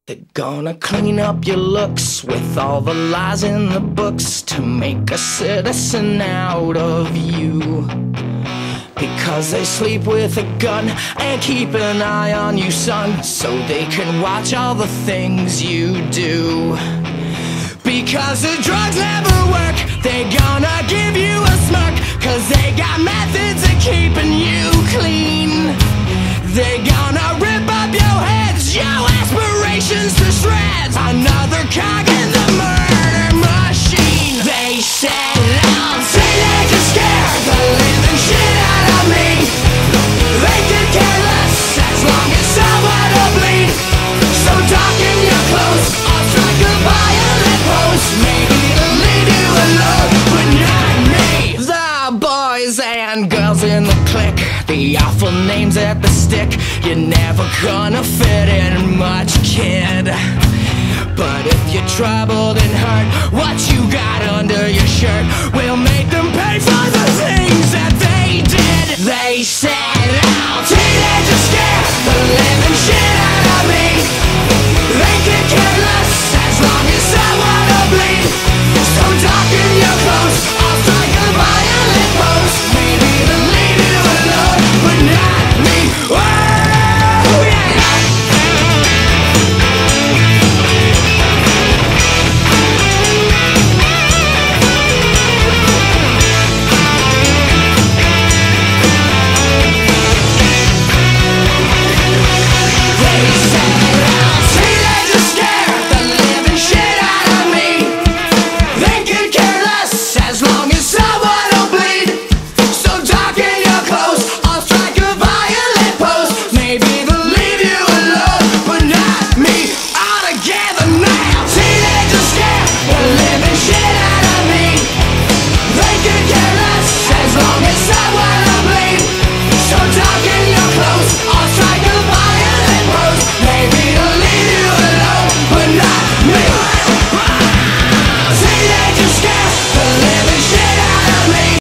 They're gonna clean up your looks with all the lies in the books to make a citizen out of you. Because they sleep with a gun and keep an eye on you, son, so they can watch all the things you do. Because the drugs never work, they're gonna give you a smirk, cause they got methods of keeping you clean. They're gonna rip up your heads, your aspirations to shreds, another cog in the murder machine. They said I'll teenagers scare the living shit out of me. They could care less as long as someone will bleed. So darken your clothes or strike a violent pose. Maybe it'll leave you alone, but not me. The boys and girls in the clique, the awful names at the stick. You're never gonna fit in much, kid. But if you're troubled and hurt, what you got under your shirt will make them pay for the things that they did. They said, "I'll teenagers scare the living